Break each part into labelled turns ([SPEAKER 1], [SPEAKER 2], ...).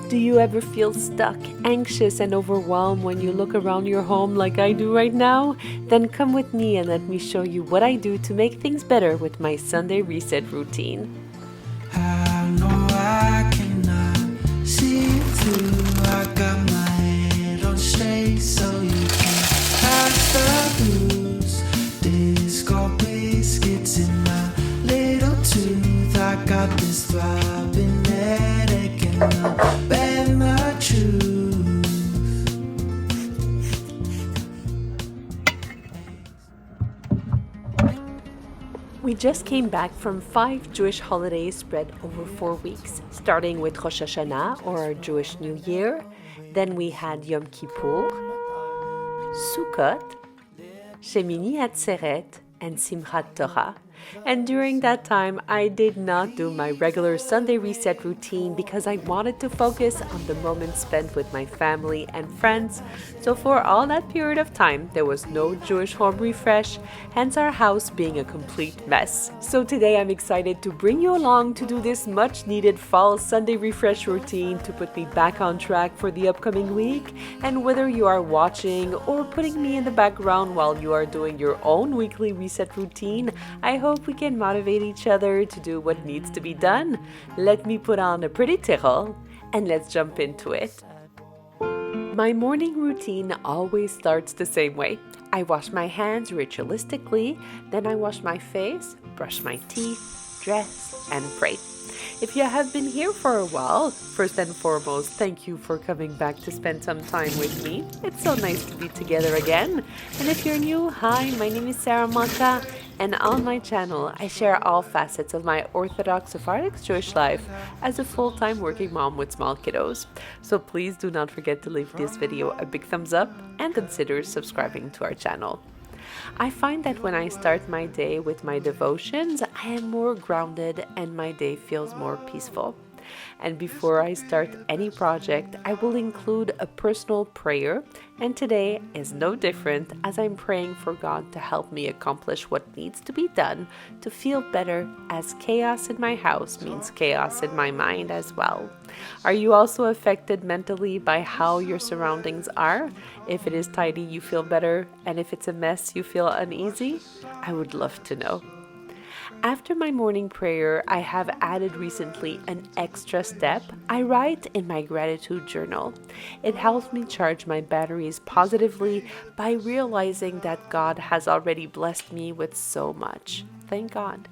[SPEAKER 1] Do you ever feel stuck, anxious, and overwhelmed when you look around your home like I do right now? Then come with me and let me show you what I do to make things better with my Sunday reset routine.
[SPEAKER 2] I know I cannot see it through. I got my head on straight so you can pass the blues. Disco biscuits in my little tooth. I got this throbbing headache and I'll bet my truth.
[SPEAKER 1] We just came back from 5 Jewish holidays spread over 4 weeks, starting with Rosh Hashanah, or our Jewish New Year. Then we had Yom Kippur, Sukkot, Shemini Atzeret, and Simchat Torah. And during that time, I did not do my regular Sunday reset routine because I wanted to focus on the moments spent with my family and friends. So for all that period of time, there was no Jewish home refresh, hence our house being a complete mess. So today I'm excited to bring you along to do this much needed fall Sunday refresh routine to put me back on track for the upcoming week. And whether you are watching or putting me in the background while you are doing your own weekly reset routine, I hope we can motivate each other to do what needs to be done. Let me put on a pretty tirol and let's jump into it. My morning routine always starts the same way. I wash my hands ritualistically, then I wash my face, brush my teeth, dress, and pray. If you have been here for a while, first and foremost, thank you for coming back to spend some time with me. It's so nice to be together again. And if you're new, hi, my name is Sara Malka, and on my channel, I share all facets of my Orthodox Sephardic Jewish life as a full-time working mom with small kiddos. So please do not forget to leave this video a big thumbs up and consider subscribing to our channel. I find that when I start my day with my devotions, I am more grounded and my day feels more peaceful. And before I start any project, I will include a personal prayer, and today is no different as I'm praying for God to help me accomplish what needs to be done to feel better, as chaos in my house means chaos in my mind as well. Are you also affected mentally by how your surroundings are? If it is tidy, you feel better, and if it's a mess, you feel uneasy? I would love to know. After my morning prayer, I have added recently an extra step. I write in my gratitude journal. It helps me charge my batteries positively by realizing that God has already blessed me with so much. Thank God.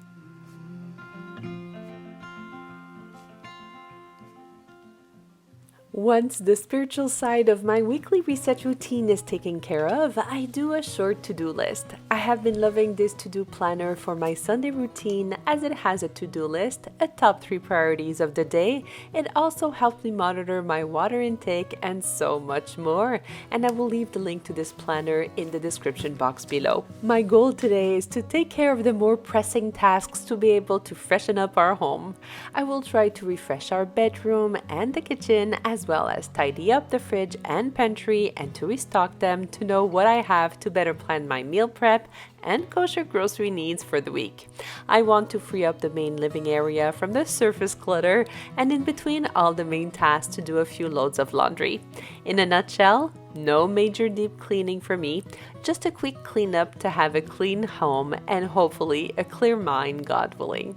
[SPEAKER 1] Once the spiritual side of my weekly reset routine is taken care of, I do a short to-do list. I have been loving this to-do planner for my Sunday routine as it has a to-do list, a top 3 priorities of the day. It also helps me monitor my water intake and so much more. And I will leave the link to this planner in the description box below. My goal today is to take care of the more pressing tasks to be able to freshen up our home. I will try to refresh our bedroom and the kitchen as well as tidy up the fridge and pantry and to restock them to know what I have to better plan my meal prep and kosher grocery needs for the week. I want to free up the main living area from the surface clutter and in between all the main tasks to do a few loads of laundry. In a nutshell, no major deep cleaning for me, just a quick cleanup to have a clean home and hopefully a clear mind, God willing.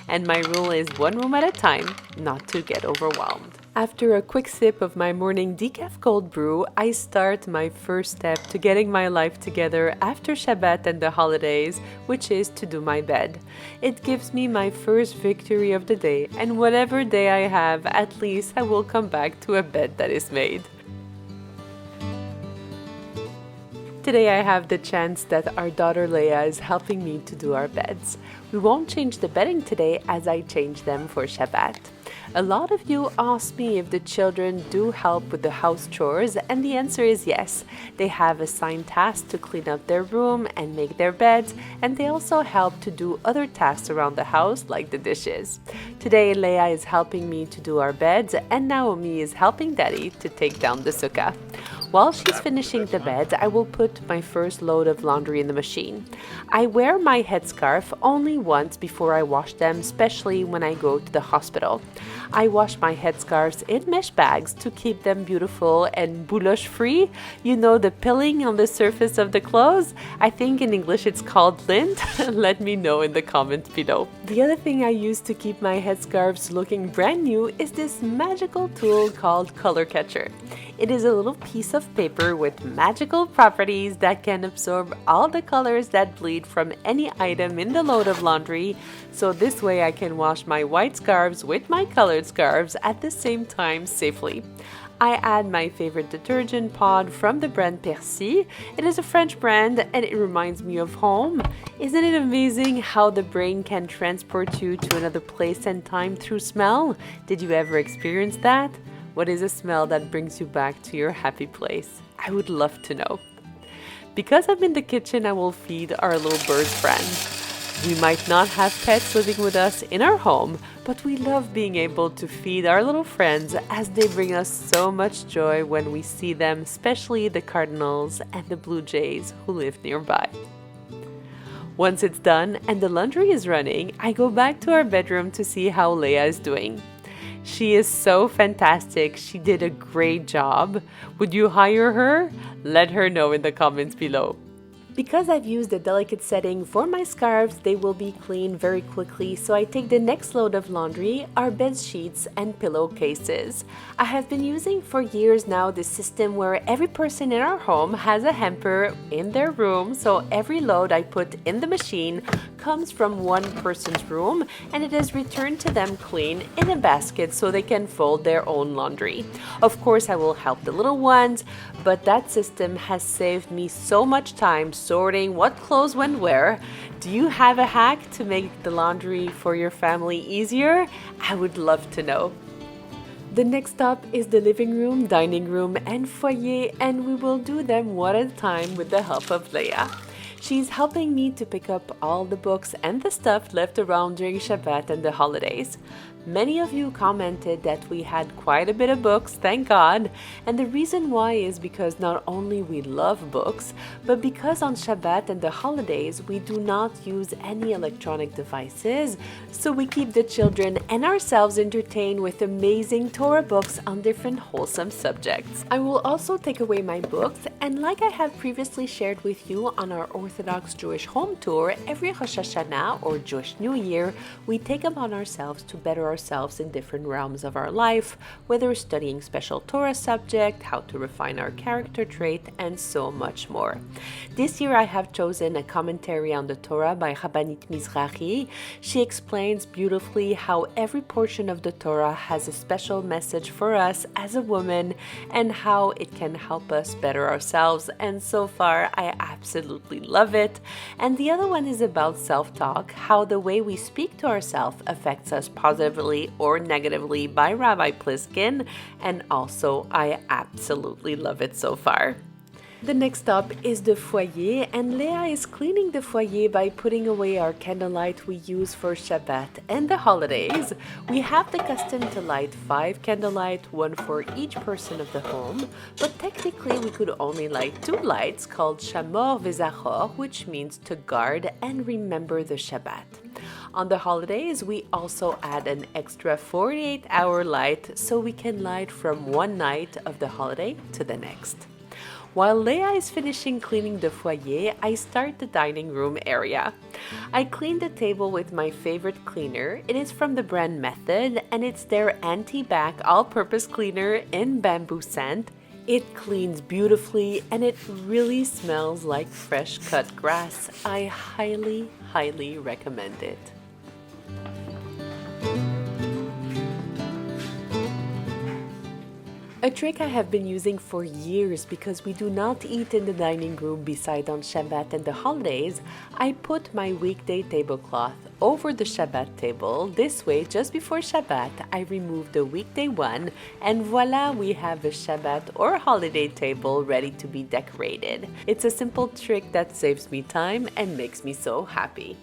[SPEAKER 1] And my rule is 1 room at a time, not to get overwhelmed. After a quick sip of my morning decaf cold brew, I start my first step to getting my life together after Shabbat and the holidays, which is to do my bed. It gives me my first victory of the day, and whatever day I have, at least I will come back to a bed that is made. Today I have the chance that our daughter Leah is helping me to do our beds. We won't change the bedding today as I change them for Shabbat. A lot of you ask me if the children do help with the house chores, and the answer is yes. They have assigned tasks to clean up their room and make their beds, and they also help to do other tasks around the house like the dishes. Today Leah is helping me to do our beds, and Naomi is helping Daddy to take down the sukkah. While she's finishing the bed, I will put my first load of laundry in the machine. I wear my headscarf only once before I wash them, especially when I go to the hospital. I wash my headscarves in mesh bags to keep them beautiful and bouloche free. You know, the pilling on the surface of the clothes? I think in English it's called lint. Let me know in the comments below. The other thing I use to keep my headscarves looking brand new is this magical tool called Color Catcher. It is a little piece of paper with magical properties that can absorb all the colors that bleed from any item in the load of laundry, so this way I can wash my white scarves with my colored scarves at the same time safely. I add my favorite detergent pod from the brand Percy. It is a French brand and it reminds me of home. Isn't it amazing how the brain can transport you to another place and time through smell? Did you ever experience that? What is a smell that brings you back to your happy place? I would love to know. Because I'm in the kitchen, I will feed our little bird friends. We might not have pets living with us in our home, but we love being able to feed our little friends as they bring us so much joy when we see them, especially the cardinals and the blue jays who live nearby. Once it's done and the laundry is running, I go back to our bedroom to see how Leah is doing. She is so fantastic. She did a great job. Would you hire her? Let her know in the comments below. Because I've used a delicate setting for my scarves, they will be cleaned very quickly, so I take the next load of laundry, our bed sheets and pillowcases. I have been using for years now this system where every person in our home has a hamper in their room, so every load I put in the machine comes from one person's room and it is returned to them clean in a basket so they can fold their own laundry. Of course, I will help the little ones, but that system has saved me so much time sorting what clothes went where. Do you have a hack to make the laundry for your family easier? I would love to know. The next stop is the living room, dining room, and foyer, and we will do them one at a time with the help of Leah. She's helping me to pick up all the books and the stuff left around during Shabbat and the holidays. Many of you commented that we had quite a bit of books, thank God. And the reason why is because not only we love books, but because on Shabbat and the holidays, we do not use any electronic devices. So we keep the children and ourselves entertained with amazing Torah books on different wholesome subjects. I will also take away my books, and like I have previously shared with you on our Orthodox Jewish home tour, every Rosh Hashanah or Jewish New Year, we take upon ourselves to better ourselves in different realms of our life, whether studying special Torah subject, how to refine our character trait, and so much more. This year I have chosen a commentary on the Torah by Rabbanit Mizrahi. She explains beautifully how every portion of the Torah has a special message for us as a woman and how it can help us better ourselves, and so far I absolutely love it. And the other one is about self-talk, how the way we speak to ourselves affects us positively or negatively, by Rabbi Pliskin, and also I absolutely love it so far. The next stop is the foyer, and Leah is cleaning the foyer by putting away our candlelight we use for Shabbat and the holidays. We have the custom to light 5 candlelight, one for each person of the home, but technically we could only light 2 lights called Shamor V'Zachor, which means to guard and remember the Shabbat. On the holidays, we also add an extra 48-hour light so we can light from one night of the holiday to the next. While Leah is finishing cleaning the foyer, I start the dining room area. I clean the table with my favorite cleaner. It is from the brand Method, and it's their anti-bac all-purpose cleaner in bamboo scent. It cleans beautifully and it really smells like fresh cut grass. I highly, highly recommend it. A trick I have been using for years because we do not eat in the dining room beside on Shabbat and the holidays, I put my weekday tablecloth over the Shabbat table. This way, just before Shabbat, I remove the weekday one, and voila, we have a Shabbat or holiday table ready to be decorated. It's a simple trick that saves me time and makes me so happy.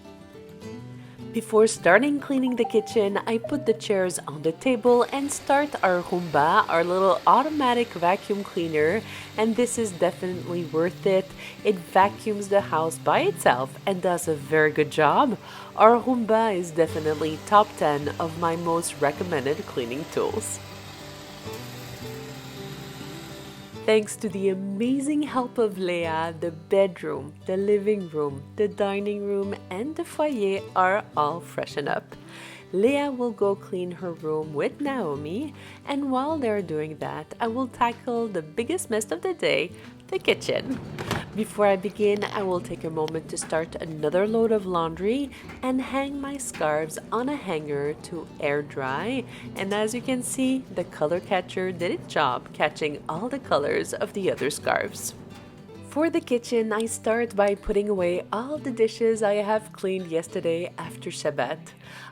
[SPEAKER 1] Before starting cleaning the kitchen, I put the chairs on the table and start our Roomba, our little automatic vacuum cleaner, and this is definitely worth it. It vacuums the house by itself and does a very good job. Our Roomba is definitely top 10 of my most recommended cleaning tools. Thanks to the amazing help of Leah, the bedroom, the living room, the dining room, and the foyer are all freshened up. Leah will go clean her room with Naomi, and while they're doing that, I will tackle the biggest mess of the day, the kitchen. Before I begin, I will take a moment to start another load of laundry and hang my scarves on a hanger to air dry. And as you can see, the color catcher did its job catching all the colors of the other scarves. For the kitchen, I start by putting away all the dishes I have cleaned yesterday after Shabbat.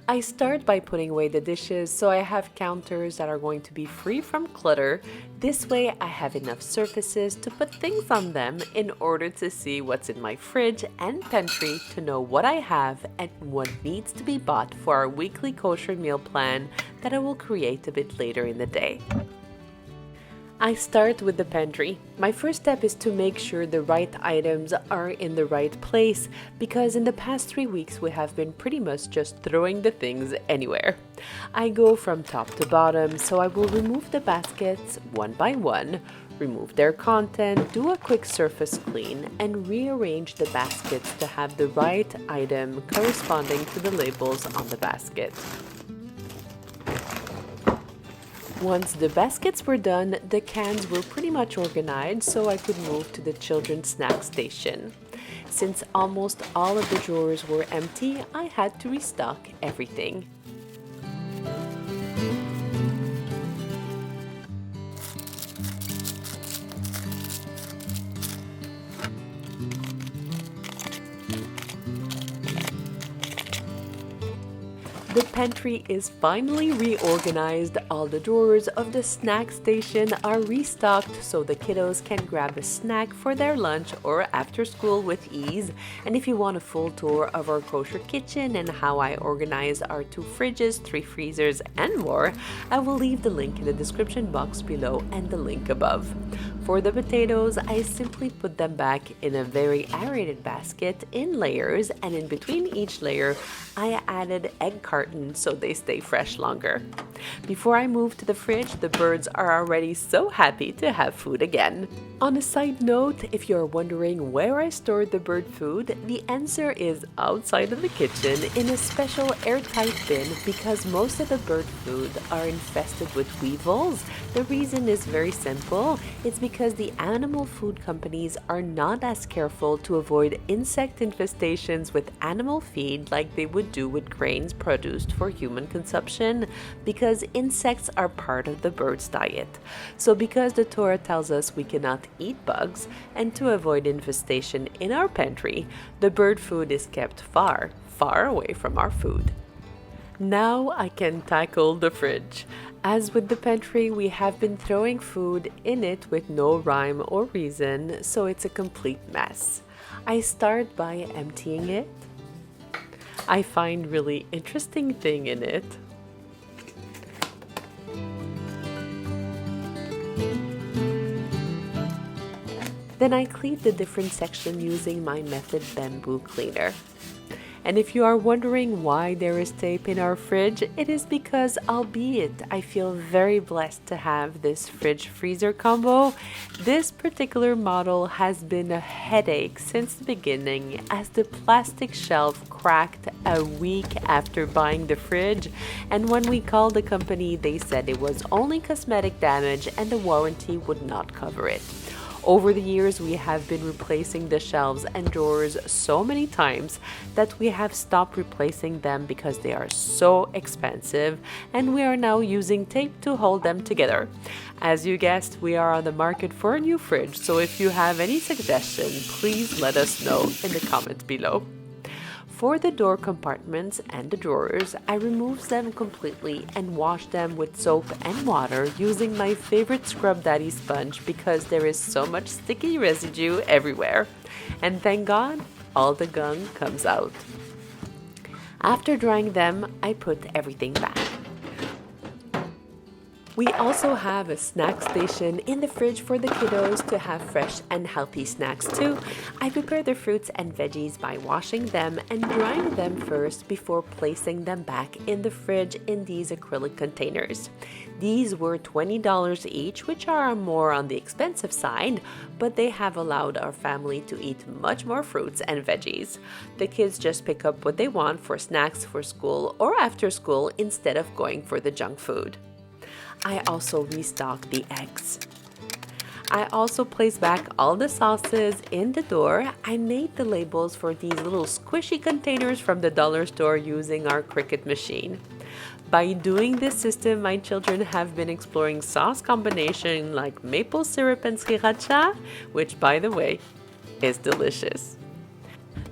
[SPEAKER 1] I start by putting away the dishes so I have counters that are going to be free from clutter. This way I have enough surfaces to put things on them in order to see what's in my fridge and pantry to know what I have and what needs to be bought for our weekly kosher meal plan that I will create a bit later in the day. I start with the pantry. My first step is to make sure the right items are in the right place because in the past 3 weeks we have been pretty much just throwing the things anywhere. I go from top to bottom, so I will remove the baskets one by one, remove their content, do a quick surface clean, and rearrange the baskets to have the right item corresponding to the labels on the basket. Once the baskets were done, the cans were pretty much organized so I could move to the children's snack station. Since almost all of the drawers were empty, I had to restock everything. The pantry is finally reorganized. All the drawers of the snack station are restocked so the kiddos can grab a snack for their lunch or after school with ease. And if you want a full tour of our kosher kitchen and how I organize our 2 fridges, 3 freezers, and more, I will leave the link in the description box below and the link above. For the potatoes, I simply put them back in a very aerated basket in layers, and in between each layer, I added egg cartons so they stay fresh longer. Before I move to the fridge, the birds are already so happy to have food again. On a side note, if you're wondering where I stored the bird food, the answer is outside of the kitchen in a special airtight bin because most of the bird food are infested with weevils. The reason is very simple. It's because the animal food companies are not as careful to avoid insect infestations with animal feed like they would do with grains produced for human consumption, because insects are part of the bird's diet. So because the Torah tells us we cannot eat bugs, and to avoid infestation in our pantry, the bird food is kept far, far away from our food. Now I can tackle the fridge. As with the pantry, we have been throwing food in it with no rhyme or reason, so it's a complete mess. I start by emptying it. I find really interesting thing in it. Then I clean the different section using my Method bamboo cleaner. And if you are wondering why there is tape in our fridge, it is because, albeit I feel very blessed to have this fridge-freezer combo, this particular model has been a headache since the beginning, as the plastic shelf cracked a week after buying the fridge, and when we called the company, they said it was only cosmetic damage and the warranty would not cover it. Over the years, we have been replacing the shelves and drawers so many times that we have stopped replacing them because they are so expensive, and we are now using tape to hold them together. As you guessed, we are on the market for a new fridge, so if you have any suggestions, please let us know in the comments below. For the door compartments and the drawers, I remove them completely and wash them with soap and water using my favorite Scrub Daddy sponge because there is so much sticky residue everywhere. And thank God, all the gunk comes out. After drying them, I put everything back. We also have a snack station in the fridge for the kiddos to have fresh and healthy snacks too. I prepare the fruits and veggies by washing them and drying them first before placing them back in the fridge in these acrylic containers. These were $20 each, which are more on the expensive side, but they have allowed our family to eat much more fruits and veggies. The kids just pick up what they want for snacks for school or after school instead of going for the junk food. I also restock the eggs. I also place back all the sauces in the door. I made the labels for these little squishy containers from the dollar store using our Cricut machine. By doing this system, my children have been exploring sauce combination like maple syrup and sriracha, which by the way, is delicious.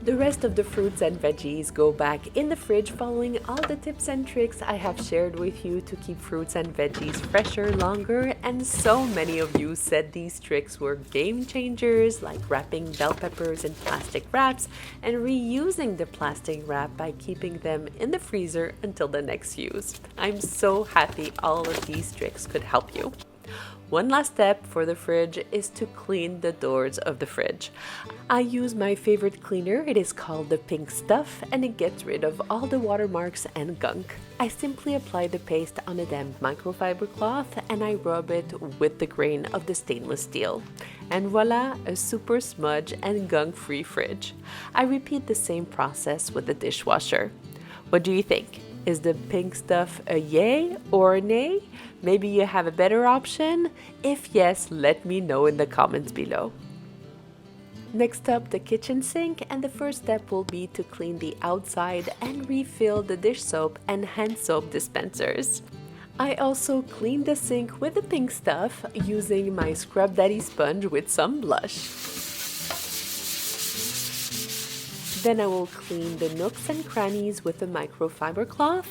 [SPEAKER 1] The rest of the fruits and veggies go back in the fridge following all the tips and tricks I have shared with you to keep fruits and veggies fresher longer, and so many of you said these tricks were game changers, like wrapping bell peppers in plastic wraps and reusing the plastic wrap by keeping them in the freezer until the next use. I'm so happy all of these tricks could help you. One last step for the fridge is to clean the doors of the fridge. I use my favorite cleaner. It is called the Pink Stuff, and it gets rid of all the watermarks and gunk. I simply apply the paste on a damp microfiber cloth and I rub it with the grain of the stainless steel. And voila, a super smudge and gunk-free fridge. I repeat the same process with the dishwasher. What do you think? Is the Pink Stuff a yay or a nay? Maybe you have a better option? If yes, let me know in the comments below. Next up, the kitchen sink, and the first step will be to clean the outside and refill the dish soap and hand soap dispensers. I also clean the sink with the Pink Stuff using my Scrub Daddy sponge with some blush. Then I will clean the nooks and crannies with a microfiber cloth.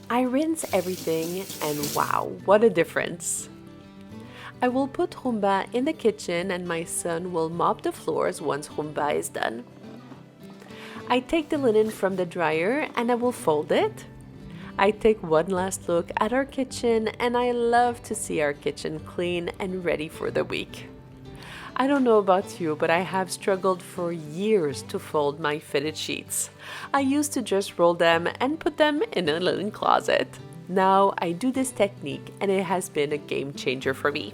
[SPEAKER 1] I rinse everything and wow, what a difference! I will put Rumba in the kitchen and my son will mop the floors once Rumba is done. I take the linen from the dryer and I will fold it. I take one last look at our kitchen and I love to see our kitchen clean and ready for the week. I don't know about you, but I have struggled for years to fold my fitted sheets. I used to just roll them and put them in a linen closet. Now I do this technique and it has been a game changer for me.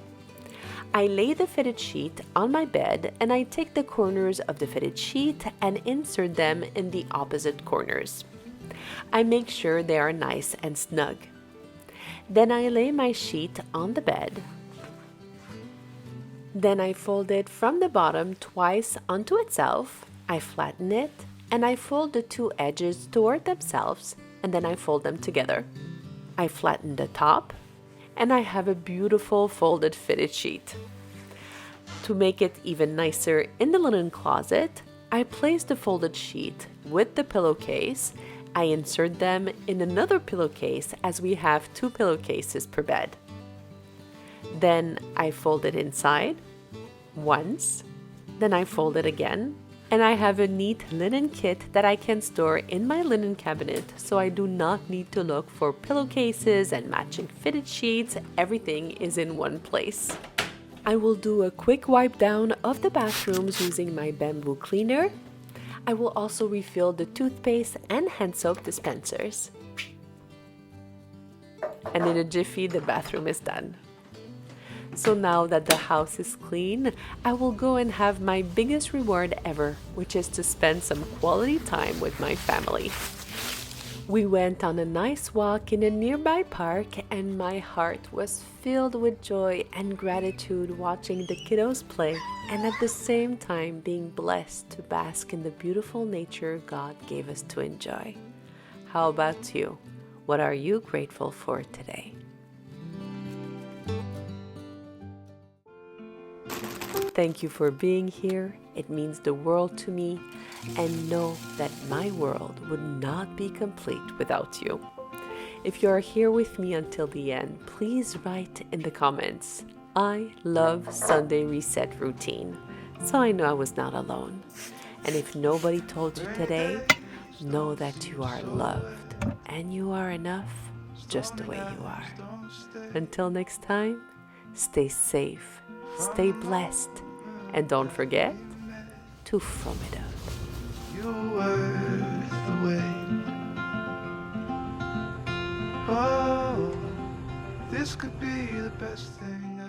[SPEAKER 1] I lay the fitted sheet on my bed and I take the corners of the fitted sheet and insert them in the opposite corners. I make sure they are nice and snug. Then I lay my sheet on the bed. Then I fold it from the bottom twice onto itself. I flatten it and I fold the two edges toward themselves and then I fold them together. I flatten the top and I have a beautiful folded fitted sheet. To make it even nicer in the linen closet, I place the folded sheet with the pillowcase. I insert them in another pillowcase as we have 2 pillowcases per bed. Then I fold it inside once, then I fold it again, and I have a neat linen kit that I can store in my linen cabinet, so I do not need to look for pillowcases and matching fitted sheets. Everything is in one place. I will do a quick wipe down of the bathrooms using my bamboo cleaner. I will also refill the toothpaste and hand soap dispensers. And in a jiffy, the bathroom is done. So now that the house is clean, I will go and have my biggest reward ever, which is to spend some quality time with my family. We went on a nice walk in a nearby park and my heart was filled with joy and gratitude watching the kiddos play and at the same time being blessed to bask in the beautiful nature God gave us to enjoy. How about you? What are you grateful for today? Thank you for being here. It means the world to me, and know that my world would not be complete without you. If you are here with me until the end, please write in the comments, I love Sunday reset routine, so I know I was not alone. And if nobody told you today, know that you are loved and you are enough just the way you are. Until next time, stay safe, stay blessed, and don't forget to Frum it up.
[SPEAKER 2] You're worth the wait. Oh, this could be the best thing